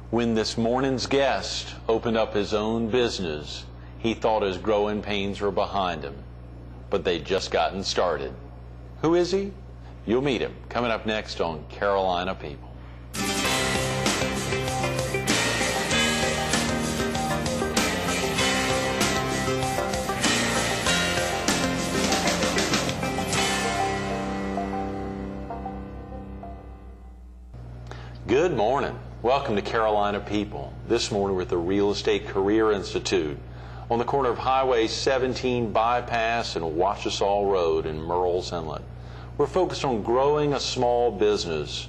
When this morning's guest opened up his own business, he thought his growing pains were behind him, but they'd just gotten started. Who is he? You'll meet him coming up next on Carolina People. Good morning. Welcome to Carolina People. This morning we're at the Real Estate Career Institute on the corner of Highway 17 Bypass and Wachesaw Road in Murrells Inlet. We're focused on growing a small business,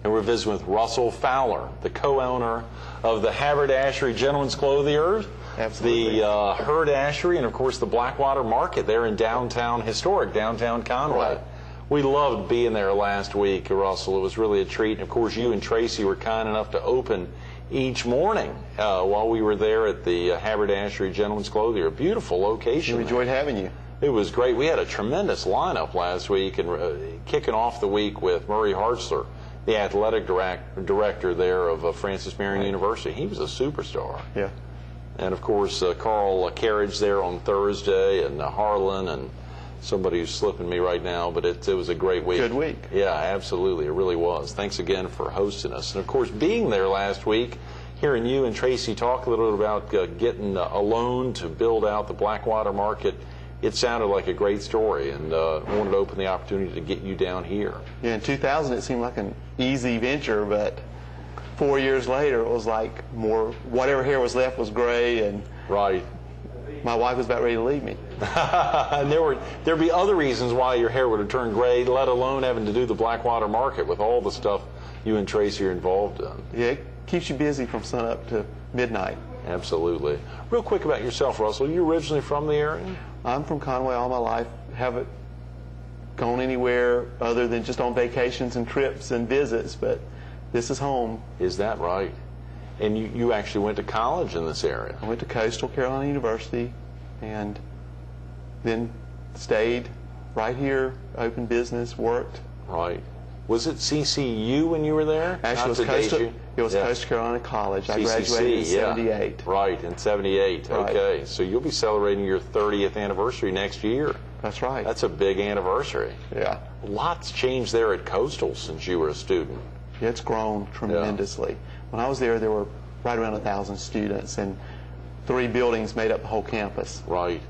and we're visiting with Russell Fowler, the co-owner of the Haberdashery Gentlemen's Clothiers, Absolutely. the Haberdashery, and of course the Blackwater Market there in historic downtown Conway. Right. We loved being there last week, Russell. It was really a treat. And of course, you and Tracy were kind enough to open each morning while we were there at the Haberdashery Gentlemen's Clothier. A beautiful location. We enjoyed having you. It was great. We had a tremendous lineup last week, and kicking off the week with Murray Hartzler, the athletic director there of Francis Marion University. He was a superstar. Yeah. And of course, Carl Carriage there on Thursday, and Harlan, and somebody who's slipping me right now, but it was a great week. Good week. Yeah, absolutely. It really was. Thanks again for hosting us. And of course, being there last week, hearing you and Tracy talk a little bit about getting a loan to build out the Blackwater Market, it sounded like a great story, and I wanted to open the opportunity to get you down here. Yeah, in 2000 it seemed like an easy venture, but 4 years later it was like whatever hair was left was gray, and Right. my wife was about ready to leave me. And there'd be other reasons why your hair would have turned gray, let alone having to do the Blackwater Market with all the stuff you and Tracy are involved in. Yeah, it keeps you busy from sunup to midnight. Absolutely. Real quick about yourself, Russell. You originally from the area? I'm from Conway all my life. Haven't gone anywhere other than just on vacations and trips and visits, but this is home. Is that right? And you actually went to college in this area? I went to Coastal Carolina University and then stayed right here, opened business, worked. Right. Was it CCU when you were there? Actually, it was Coastal Carolina College. I graduated in '78. Right, in '78. Right. Okay, so you'll be celebrating your 30th anniversary next year. That's right. That's a big anniversary. Yeah. Lots changed there at Coastal since you were a student. Yeah, it's grown tremendously. When I was there were right around 1,000 students, and 3 buildings made up the whole campus. Right.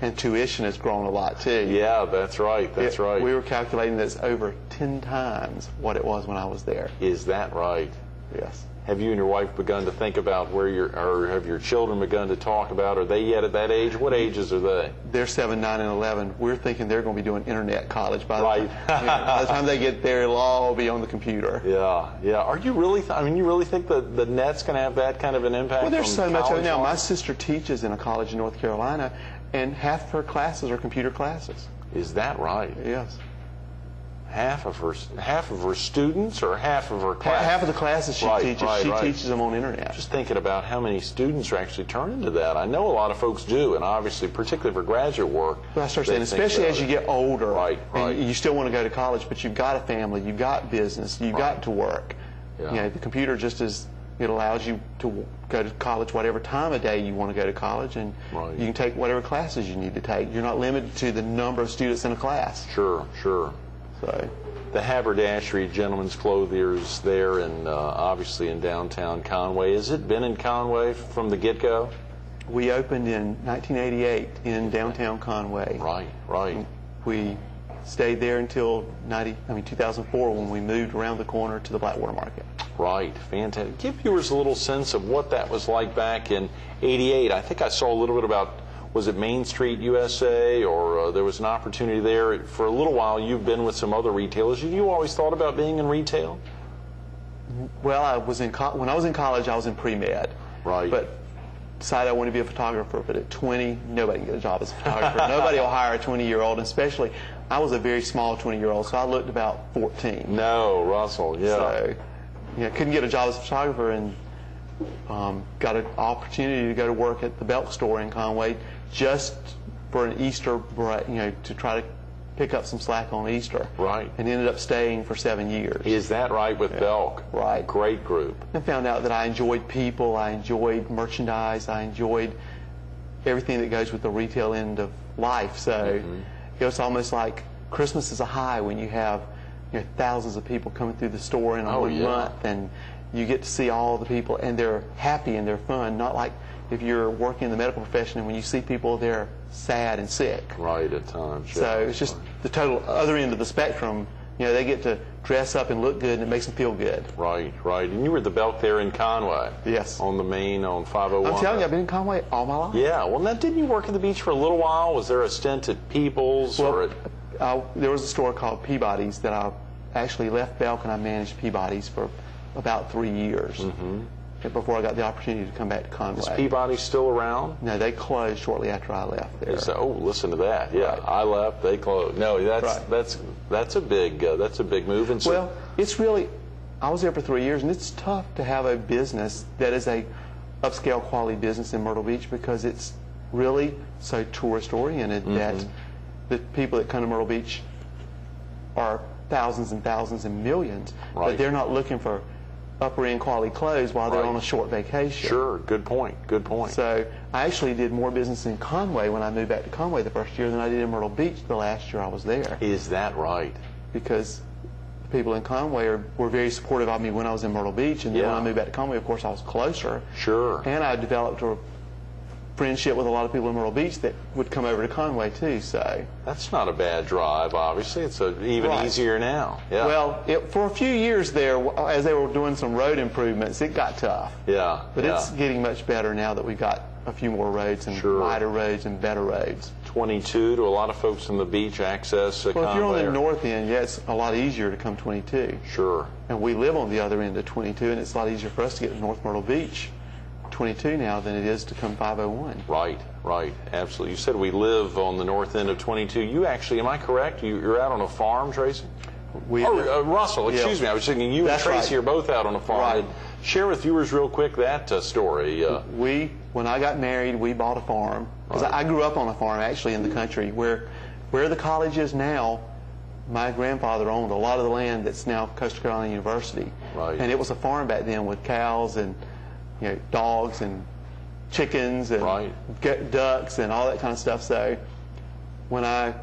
And tuition has grown a lot, too. Yeah, that's right. That's right. We were calculating that it's over 10 times what it was when I was there. Is that right? Yes. Have you and your wife begun to think about or have your children begun to talk about, are they yet at that age? What ages are they? They're 7, 9, and 11. We're thinking they're going to be doing internet college by Right. by the time they get there. It'll all be on the computer. Yeah, yeah. Are you really, you really think that the net's going to have that kind of an impact? Well, there's so much of it now. My life? sister teaches in a college in North Carolina, and half of her classes are computer classes. Is that right? Yes. Half of her students, or half of her classes? Half of the classes she teaches, she teaches them on internet. Just thinking about how many students are actually turning to that. I know a lot of folks do, and obviously, particularly for graduate work. Well, I start saying, especially as you get older, right. And you still want to go to college, but you've got a family, you've got business, you've got to work. Yeah. You know, the computer it allows you to go to college whatever time of day you want to go to college, and you can take whatever classes you need to take. You're not limited to the number of students in a class. Sure, sure. So, the Haberdashery Gentlemen's Clothiers there, obviously in downtown Conway. Has it been in Conway from the get-go? We opened in 1988 in downtown Conway. Right, right. We stayed there until 2004 when we moved around the corner to the Blackwater Market. Right, fantastic. Give viewers a little sense of what that was like back in '88. I think I saw a little bit about, was it Main Street USA, or there was an opportunity there. For a little while, you've been with some other retailers. Have you always thought about being in retail? Well, when I was in college, I was in pre-med. Right. But decided I wanted to be a photographer, but at 20, nobody can get a job as a photographer. Nobody will hire a 20-year-old, especially, I was a very small 20-year-old, so I looked about 14. No, Russell, yeah. So, couldn't get a job as a photographer, and got an opportunity to go to work at the Belk store in Conway just for an Easter break, to try to pick up some slack on Easter. Right. And ended up staying for 7 years. Is that right with Belk? Right. Great group. And found out that I enjoyed people, I enjoyed merchandise, I enjoyed everything that goes with the retail end of life. So it was almost like Christmas is a high when you have thousands of people coming through the store in a one month, and you get to see all the people, and they're happy and they're fun. Not like if you're working in the medical profession and when you see people, they're sad and sick. Right, at times. So it's just the total other end of the spectrum. They get to dress up and look good, and it makes them feel good. Right, right. And you were at the Belk there in Conway. Yes. On the main, on 501. I'm telling you, I've been in Conway all my life. Yeah. Well, now, didn't you work at the beach for a little while? Was there a stint at People's? Well, there was a store called Peabody's that I actually left Belk, and I managed Peabody's for about 3 years before I got the opportunity to come back to Conway. Is Peabody still around? No, they closed shortly after I left there. Listen to that. Yeah, right. I left, they closed. No, that's a big move. And so, well, it's really, I was there for 3 years, and it's tough to have a business that is a upscale quality business in Myrtle Beach, because it's really so tourist oriented that the people that come to Myrtle Beach are thousands and thousands and millions, but they're not looking for upper end quality clothes while they're on a short vacation. Sure, good point, good point. So I actually did more business in Conway when I moved back to Conway the first year than I did in Myrtle Beach the last year I was there. Is that right? Because the people in Conway were very supportive of me when I was in Myrtle Beach, and then when I moved back to Conway, of course, I was closer. Sure. And I developed a friendship with a lot of people in Myrtle Beach that would come over to Conway too. So that's not a bad drive. Obviously, it's even easier now. Yeah. Well, for a few years there, as they were doing some road improvements, it got tough. Yeah. But it's getting much better now that we've got a few more roads and wider roads and better roads. 22 to a lot of folks on the beach access. Well, if you're on the north end, it's a lot easier to come 22. Sure. And we live on the other end of 22, and it's a lot easier for us to get to North Myrtle Beach 22 now than it is to come 501. Right, right, absolutely. You said we live on the north end of 22. You actually, am I correct? You're out on a farm, Tracy? Russell, excuse me. I was thinking you and Tracy are both out on a farm. Right. Share with viewers real quick that story. When I got married, we bought a farm. Because I grew up on a farm, actually, in the country. Where the college is now, my grandfather owned a lot of the land that's now Coastal Carolina University. Right. And it was a farm back then with cows and dogs and chickens and ducks and all that kind of stuff. So when I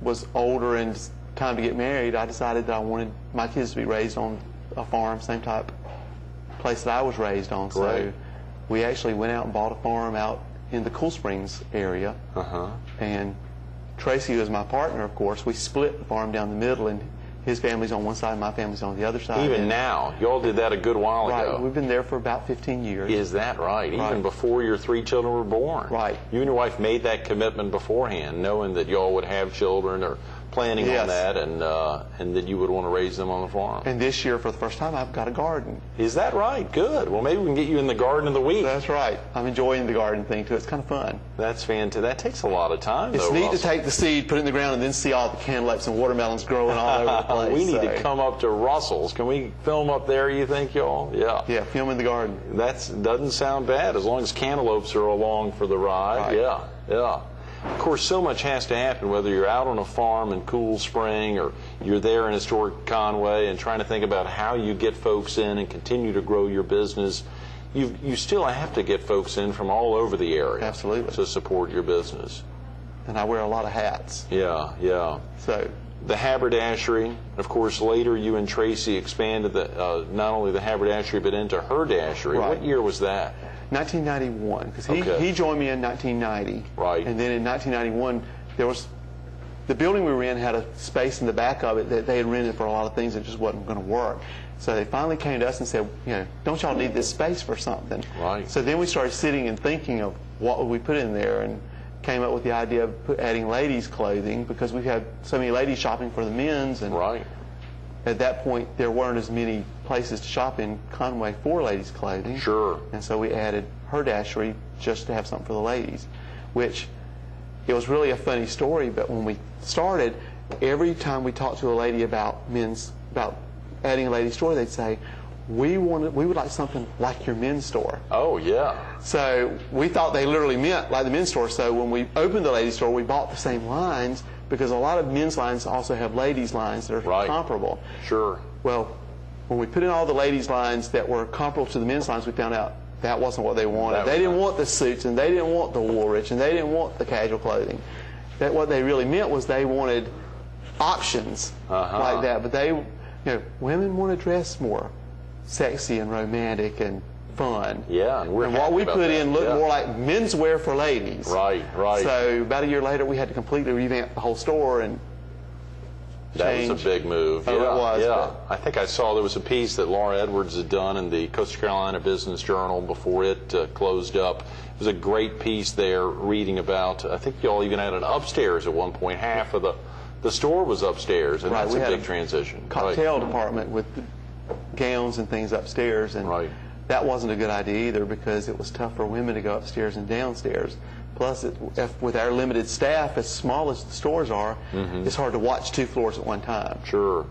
was older and time to get married, I decided that I wanted my kids to be raised on a farm, same type place that I was raised on. So we actually went out and bought a farm out in the Cool Springs area. And Tracy, who is my partner, of course, we split the farm down the middle, and his family's on one side and my family's on the other side. Even now? You all did that a good while ago. Right. We've been there for about 15 years. Is that right? Even before your 3 children were born? Right. You and your wife made that commitment beforehand, knowing that you all would have children or planning on that, and that you would want to raise them on the farm. And this year, for the first time, I've got a garden. Is that right? Good. Well, maybe we can get you in the garden of the week. That's right. I'm enjoying the garden thing, too. It's kind of fun. That's fantastic. That takes a lot of time, It's neat to take the seed, put it in the ground, and then see all the cantaloupes and watermelons growing all over the place. We need to come up to Russell's. Can we film up there, you think, y'all? Yeah. Yeah, film in the garden. That doesn't sound bad, as long as cantaloupes are along for the ride. Yeah, yeah. Of course, so much has to happen, whether you're out on a farm in Cool Spring or you're there in historic Conway and trying to think about how you get folks in and continue to grow your business. You still have to get folks in from all over the area. Absolutely. To support your business. And I wear a lot of hats. Yeah, yeah. So the haberdashery, of course, later you and Tracy expanded not only the haberdashery but into her dashery. Right. What year was that? 1991, because he joined me in 1990. Right. And then in 1991, there was the building we were in had a space in the back of it that they had rented for a lot of things that just wasn't going to work. So they finally came to us and said, don't y'all need this space for something? Right. So then we started sitting and thinking of what would we put in there, and came up with the idea of adding ladies' clothing, because we had so many ladies shopping for the men's, and at that point there weren't as many places to shop in Conway for ladies' clothing. Sure. And so we added her dashery just to have something for the ladies, which it was really a funny story. But when we started, every time we talked to a lady about adding a ladies' store, they'd say, we would like something like your men's store. Oh, yeah. So we thought they literally meant like the men's store. So when we opened the ladies' store, we bought the same lines, because a lot of men's lines also have ladies lines that are comparable. Sure. Well, when we put in all the ladies lines that were comparable to the men's lines, we found out that wasn't what they wanted. They didn't want the suits, and they didn't want the Woolrich, and they didn't want the casual clothing. That what they really meant was they wanted options like that. But they, women want to dress more sexy and romantic and fun. Yeah, and what we put in looked more like menswear for ladies. Right, right. So about a year later, we had to completely revamp the whole store and change. That was a big move. Oh, it was. Yeah, I think I saw there was a piece that Laura Edwards had done in the Coastal Carolina Business Journal before it closed up. It was a great piece there reading about, I think y'all even had an upstairs at one point. Half of the store was upstairs, and that's a big transition. Cocktail department with gowns and things upstairs, and that wasn't a good idea either because it was tough for women to go upstairs and downstairs. Plus, with our limited staff, as small as the stores are, it's hard to watch 2 floors at one time. Sure.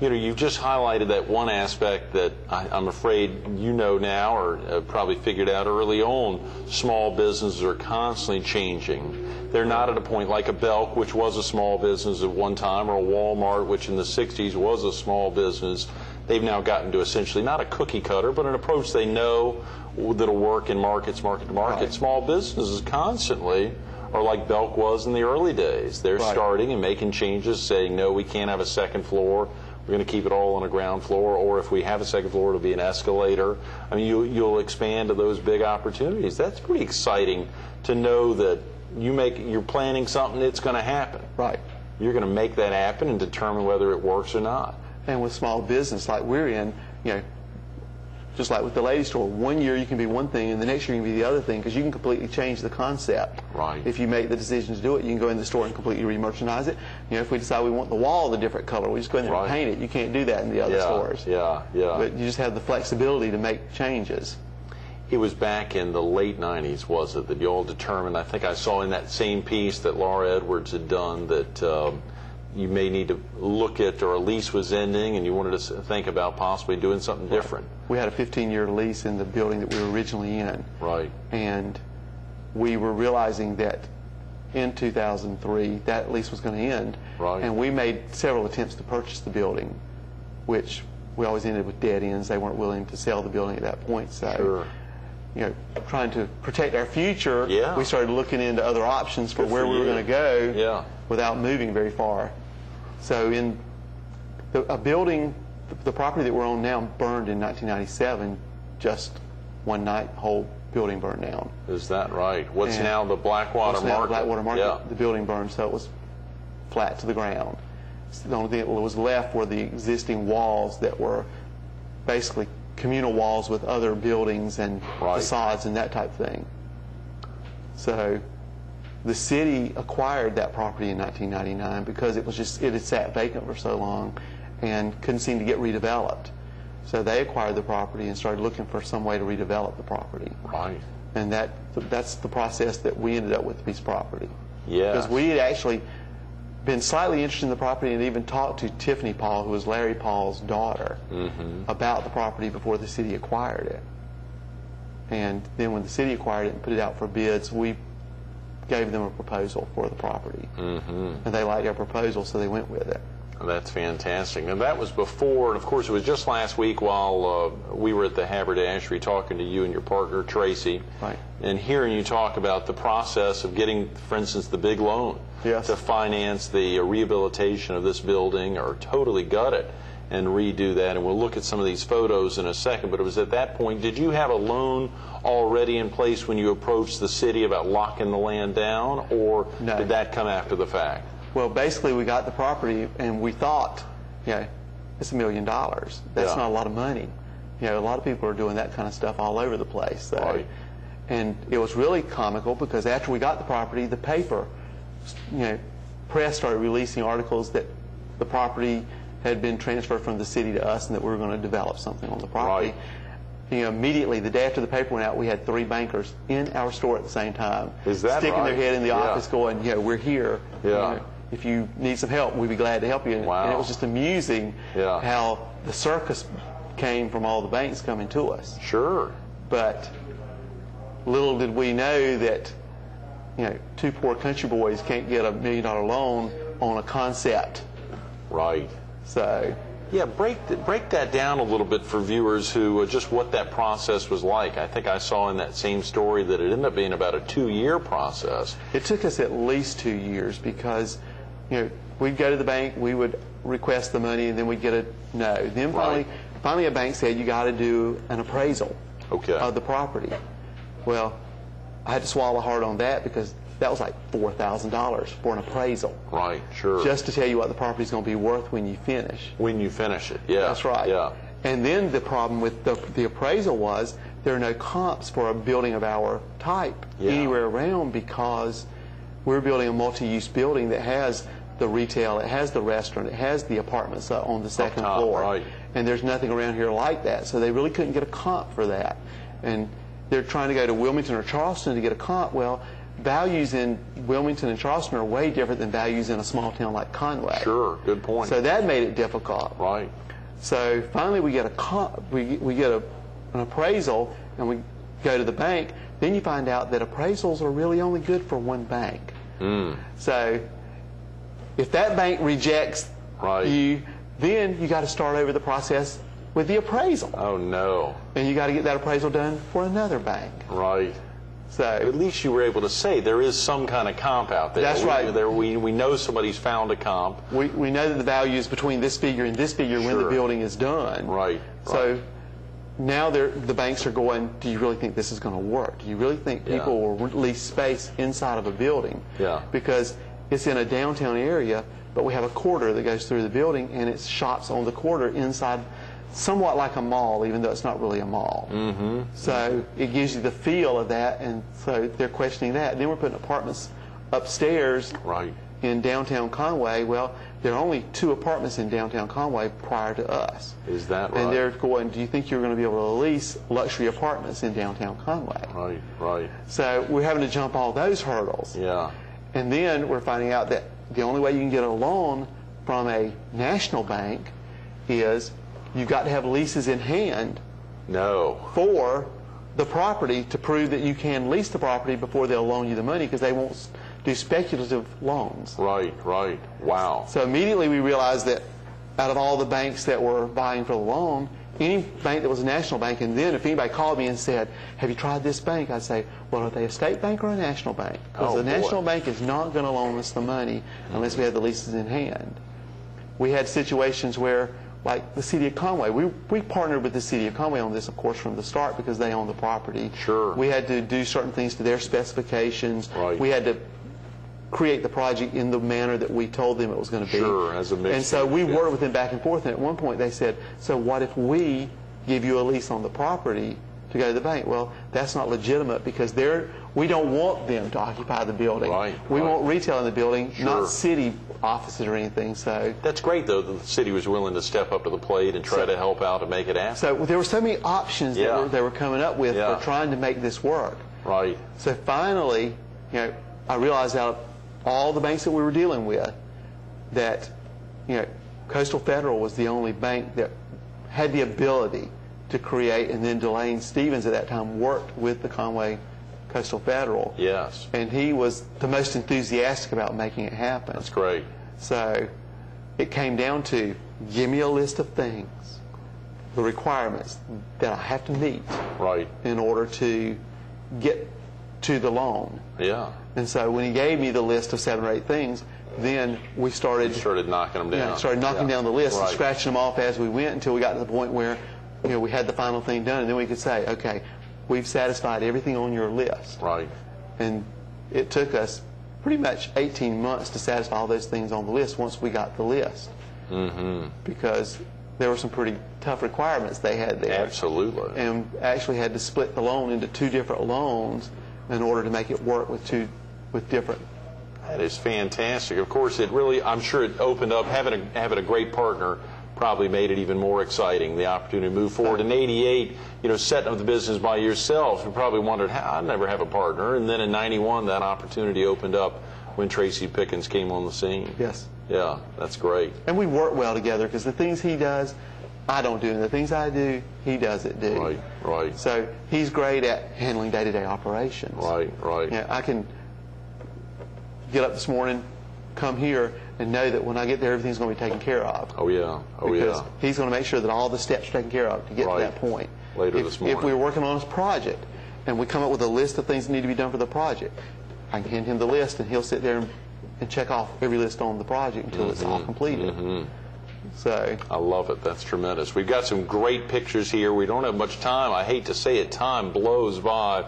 You've just highlighted that one aspect that I'm afraid you know now or probably figured out early on. Small businesses are constantly changing. They're not at a point like a Belk, which was a small business at one time, or a Walmart, which in the 60s was a small business. They've now gotten to essentially not a cookie cutter, but an approach they know that'll work in markets, market to market. Small businesses constantly are like Belk was in the early days. They're starting and making changes, saying, no, we can't have a second floor. We're going to keep it all on a ground floor, or if we have a second floor, it'll be an escalator. I mean, you'll expand to those big opportunities. That's pretty exciting to know that you're planning something, it's going to happen. Right. You're going to make that happen and determine whether it works or not. And with small business like we're in, just like with the ladies store, one year you can be one thing and the next year you can be the other thing because you can completely change the concept. Right. If you make the decision to do it, you can go in the store and completely re-merchandise it. If we decide we want the wall a different color, we just go in there and paint it. You can't do that in the other stores. Yeah. But you just have the flexibility to make changes. It was back in the late 90s, was it, that you all determined, I think I saw in that same piece that Laura Edwards had done, that you may need to look at, or a lease was ending and you wanted to think about possibly doing something different. We had a 15-year lease in the building that we were originally in. Right. And we were realizing that in 2003 that lease was going to end. Right. And we made several attempts to purchase the building, which we always ended with dead ends. They weren't willing to sell the building at that point. So, trying to protect our future, we started looking into other options for where we were going to go without moving very far. So in a building, the property that we're on now burned in 1997, just one night, whole building burned down. Is that right? What's now the Blackwater Market? Blackwater Market, the building burned, so it was flat to the ground. So the only thing that was left were the existing walls that were basically communal walls with other buildings and facades and that type of thing. So the city acquired that property in 1999 because it had sat vacant for so long and couldn't seem to get redeveloped. So they acquired the property and started looking for some way to redevelop the property. Right. And that's the process that we ended up with the piece of property. Yeah. Because we had actually been slightly interested in the property and even talked to Tiffany Paul, who was Larry Paul's daughter, about the property before the city acquired it. And then when the city acquired it and put it out for bids, we gave them a proposal for the property. And they liked our proposal, so they went with it. That's fantastic. And that was before, and of course it was just last week while we were at the haberdashery talking to you and your partner Tracy, and hearing you talk about the process of getting, for instance, the big loan to finance the rehabilitation of this building, or totally gut it and redo that. And we'll look at some of these photos in a second. But it was at that point, did you have a loan already in place when you approached the city about locking the land down, or did that come after the fact? Well, basically, we got the property, and we thought, it's $1 million. That's not a lot of money. A lot of people are doing that kind of stuff all over the place. So. And it was really comical because after we got the property, the paper, press started releasing articles that the property had been transferred from the city to us and that we were going to develop something on the property. Immediately, the day after the paper went out, we had 3 bankers in our store at the same time. Is that sticking their head in the office going, we're here. If you need some help, we'd be glad to help you. And it was just amusing how the circus came from all the banks coming to us. Sure. But little did we know that 2 poor country boys can't get a $1 million loan on a concept. Right. So. Yeah, break that down a little bit for viewers who just what that process was like. I think I saw in that same story that it ended up being about a 2-year process. It took us at least 2 years because, we'd go to the bank, we would request the money, and then we'd get a no. Then finally a bank said, you got to do an appraisal of the property. Well, I had to swallow hard on that because that was like $4,000 for an appraisal. Right, sure. Just to tell you what the property's going to be worth when you finish. When you finish it, yeah. That's right. Yeah. And then the problem with the appraisal was there are no comps for a building of our type anywhere around because we're building a multi-use building that has the retail, it has the restaurant, it has the apartments on the second floor. Right. And there's nothing around here like that. So they really couldn't get a comp for that. And they're trying to go to Wilmington or Charleston to get a comp. Well, values in Wilmington and Charleston are way different than values in a small town like Conway. Sure, good point. So that made it difficult. Right. So finally we get we get an appraisal and we go to the bank. Then you find out that appraisals are really only good for one bank. So if that bank rejects you, then you got to start over the process with the appraisal. Oh no. And you got to get that appraisal done for another bank. Right. So at least you were able to say there is some kind of comp out there. That's right. We know somebody's found a comp. We know that the value is between this figure and this figure when the building is done. Right. So now the banks are going, do you really think this is going to work? Do you really think people will lease space inside of a building? Yeah. Because it's in a downtown area, but we have a corridor that goes through the building, and it's shops on the corridor inside, somewhat like a mall, even though it's not really a mall. So it gives you the feel of that, and so they're questioning that. And then we're putting apartments upstairs in downtown Conway. Well, there are only 2 apartments in downtown Conway prior to us. Is that right? And they're going, do you think you're going to be able to lease luxury apartments in downtown Conway? Right, right. So we're having to jump all those hurdles. Yeah. And then we're finding out that the only way you can get a loan from a national bank is you've got to have leases in hand for the property to prove that you can lease the property before they'll loan you the money, because they won't do speculative loans. Right, right. Wow. So immediately we realized that out of all the banks that were vying for the loan, any bank that was a national bank, and then if anybody called me and said, have you tried this bank? I'd say, well, are they a state bank or a national bank? Because the national bank is not going to loan us the money unless we have the leases in hand. We had situations where, like the city of Conway, we partnered with the city of Conway on this, of course, from the start because they own the property. Sure. We had to do certain things to their specifications. Right. We had to create the project in the manner that we told them it was going to be. Sure, as a mix. And so we worked with them back and forth, and at one point they said, so what if we give you a lease on the property to go to the bank? Well, that's not legitimate because we don't want them to occupy the building. Right, we want retail in the building, Sure. not city offices or anything. So that's great, though, that the city was willing to step up to the plate and try to help out and make it happen. So there were so many options that they were coming up with for trying to make this work. Right. So finally, I realized out of all the banks that we were dealing with that, Coastal Federal was the only bank that had the ability to create, and then Delane Stevens at that time worked with the Conway Coastal Federal. Yes. And he was the most enthusiastic about making it happen. That's great. So it came down to, give me a list of things, the requirements that I have to meet in order to get to the loan. Yeah. And so when he gave me the list of 7 or 8 things, then we started knocking them down. Started knocking down the list and scratching them off as we went until we got to the point where we had the final thing done, and then we could say, okay, we've satisfied everything on your list. Right. And it took us pretty much 18 months to satisfy all those things on the list once we got the list. Because there were some pretty tough requirements they had there. Absolutely. And actually had to split the loan into 2 different loans in order to make it work with different. That is fantastic. Of course, it really, I'm sure it opened up, having a great partner probably made it even more exciting, the opportunity to move forward. In '88, setting up the business by yourselves, we probably wondered, how I'd never have a partner. And then in '91, that opportunity opened up when Tracy Pickens came on the scene. Yes. Yeah, that's great. And we work well together because the things he does, I don't do, and the things I do, he doesn't do. Right, right. So he's great at handling day-to-day operations. Right, right. I can get up this morning, come here, and know that when I get there, everything's going to be taken care of. Oh, yeah. Oh, because yeah. he's going to make sure that all the steps are taken care of to get to that point. Later this morning. If we were working on his project and we come up with a list of things that need to be done for the project, I can hand him the list and he'll sit there and check off every list on the project until it's all completed. So I love it. That's tremendous. We've got some great pictures here. We don't have much time. I hate to say it, time blows by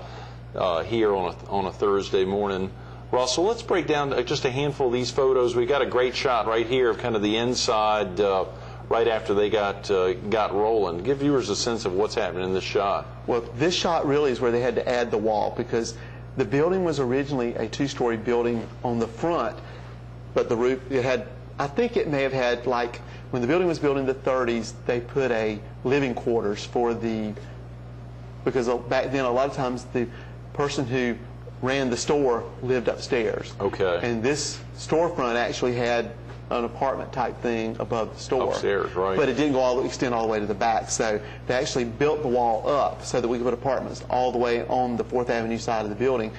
here on a Thursday morning. Russell, let's break down just a handful of these photos. We got a great shot right here of kind of the inside right after they got rolling. Give viewers a sense of what's happening in this shot. Well, this shot really is where they had to add the wall, because the building was originally a two-story building on the front, but the roof, it had, I think it may have had, like, when the building was built in the 30s, they put a living quarters for because back then a lot of times the person who ran the store lived upstairs. Okay. And this storefront actually had an apartment type thing above the store. Upstairs, right. But it didn't extend all the way to the back. So they actually built the wall up so that we could put apartments all the way on the 4th Avenue side of the building.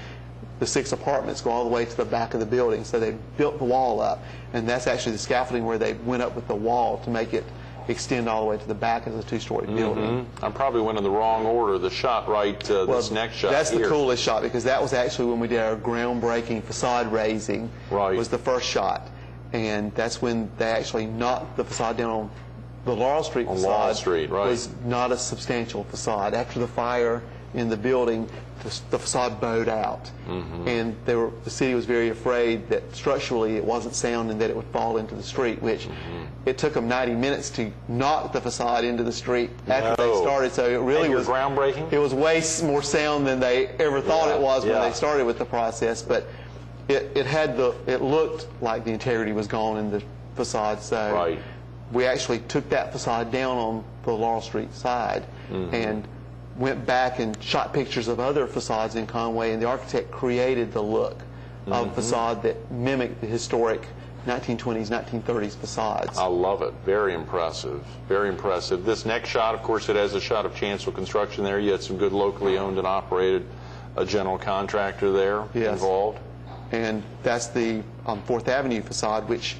The 6 apartments go all the way to the back of the building. So they built the wall up. And that's actually the scaffolding where they went up with the wall to make it extend all the way to the back as a two-story building. I probably went in the wrong order. The shot this next shot that's here. The coolest shot, because that was actually when we did our groundbreaking facade raising. Right. Was the first shot. And that's when they actually knocked the facade down on the Laurel Street facade. Laurel Street, right. Was not a substantial facade. After the fire in the building, the facade bowed out. And the city was very afraid that structurally it wasn't sound and that it would fall into the street, which it took them 90 minutes to knock the facade into the street after they started. So it really was groundbreaking. It was way more sound than they ever thought it was when they started with the process. But it looked like the integrity was gone in the facade. So we actually took that facade down on the Laurel Street side and went back and shot pictures of other facades in Conway, and the architect created the look of facade that mimicked the historic 1920s, 1930s facades. I love it. Very impressive. Very impressive. This next shot, of course, it has a shot of Chancellor Construction there. You had some good locally owned and operated general contractor there involved. And that's the 4th Avenue facade, which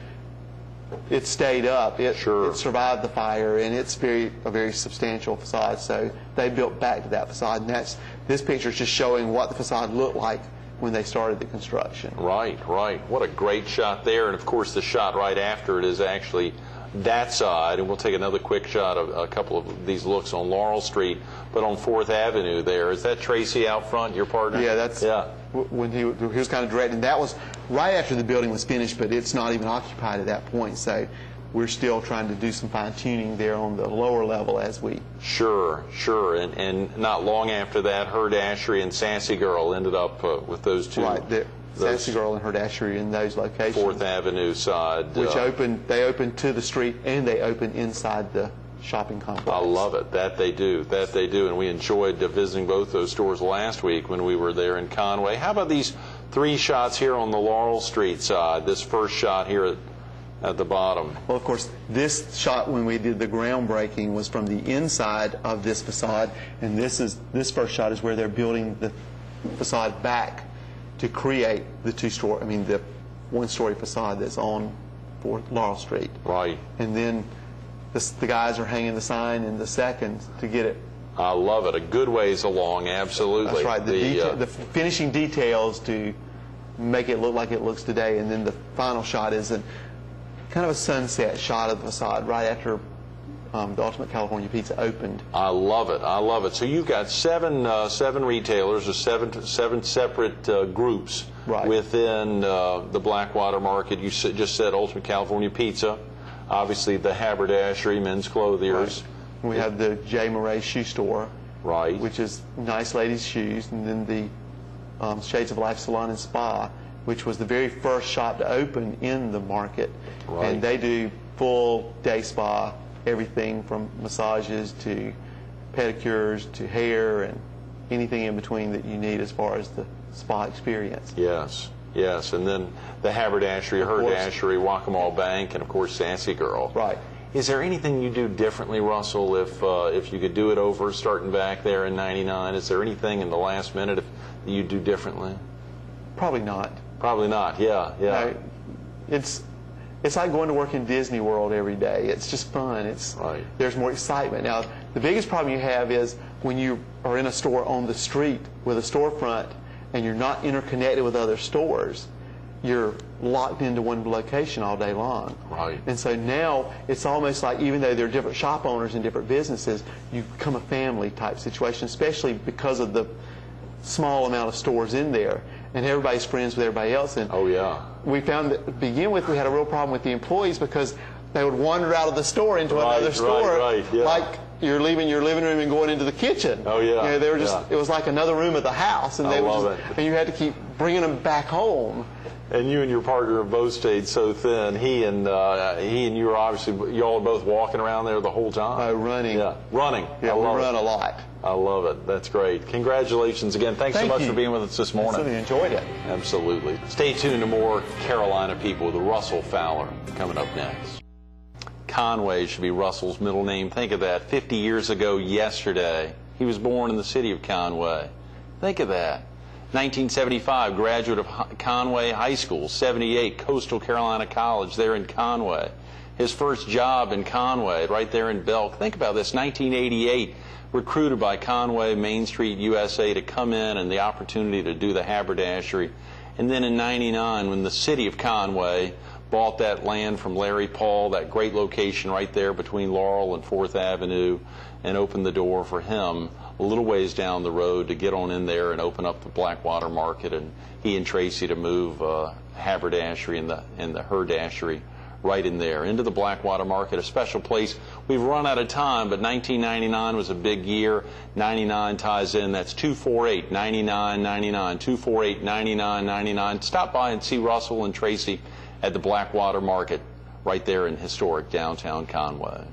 it stayed up. It survived the fire, and it's a very substantial facade. So they built back to that facade, and this picture is just showing what the facade looked like when they started the construction. Right, right. What a great shot there. And of course, the shot right after it is actually that side, and we'll take another quick shot of a couple of these looks on Laurel Street, but on 4th Avenue there. Is that Tracy out front, your partner? Yeah, that's when he was kind of directing. That was right after the building was finished, but it's not even occupied at that point. So we're still trying to do some fine-tuning there on the lower level as we... Sure. And not long after that, Herdashery and Sassy Girl ended up with those two. Right, Sassy Girl and Herdashery in those locations. 4th Avenue side. Which they opened to the street, and they opened inside the shopping complex. I love it. That they do. And we enjoyed visiting both those stores last week when we were there in Conway. How about these 3 shots here on the Laurel Street side? This first shot here at the bottom. Well, of course, this shot when we did the groundbreaking was from the inside of this facade, and this first shot is where they're building the facade back to create the the 1-story facade that's on Laurel Street. Right. And then the guys are hanging the sign in the second to get it. I love it. A good ways along, absolutely. That's right. The finishing details to make it look like it looks today, and then the final shot is kind of a sunset shot of the facade right after the Ultimate California Pizza opened. I love it. So you've got seven retailers, or seven separate groups within the Blackwater market. You just said Ultimate California Pizza, obviously the Haberdashery, men's clothiers. Right. We have the J. Murray Shoe Store, which is nice ladies' shoes, and then the Shades of Life Salon and Spa, which was the very first shop to open in the market. Right. And they do full day spa, everything from massages to pedicures to hair and anything in between that you need as far as the spa experience. Yes. And then the Haberdashery, Herdashery, Whack-A-Mole Bank, and of course Sassy Girl. Right. Is there anything you do differently, Russell, if you could do it over starting back there in '99? Is there anything in the last minute that you do differently? Probably not. Probably not. Yeah. No, it's it's like going to work in Disney World every day. It's just fun. There's more excitement. Now, the biggest problem you have is when you are in a store on the street with a storefront and you're not interconnected with other stores, you're locked into one location all day long. Right. And so now it's almost like, even though there are different shop owners and different businesses, you become a family type situation, especially because of the small amount of stores in there, and everybody's friends with everybody else. And oh yeah, we found that to begin with, we had a real problem with the employees because they would wander out of the store into another store, like you're leaving your living room and going into the kitchen. Oh yeah, you know, they were just it was like another room of the house, and and you had to keep bringing them back home. And you and your partner have both stayed so thin. He and you are obviously, y'all are both walking around there the whole time. Running. Yeah, running. Yeah, we run a lot. I love it. That's great. Congratulations again. Thanks so much for being with us this morning. I enjoyed it. Absolutely. Stay tuned to more Carolina People with Russell Fowler coming up next. Conway should be Russell's middle name. Think of that. 50 years ago yesterday, he was born in the city of Conway. Think of that. 1975, graduate of Conway High School. 78, Coastal Carolina College there in Conway. His first job in Conway, right there in Belk. Think about this, 1988, recruited by Conway Main Street USA to come in and the opportunity to do the haberdashery. And then in 99, when the city of Conway bought that land from Larry Paul, that great location right there between Laurel and 4th Avenue, and opened the door for him a little ways down the road to get on in there and open up the Blackwater Market, and he and Tracy to move haberdashery and the herdashery right in there into the Blackwater Market, a special place. We've run out of time, but 1999 was a big year. 99 ties in. That's 248-9999, 248-9999. Stop by and see Russell and Tracy at the Blackwater Market right there in historic downtown Conway.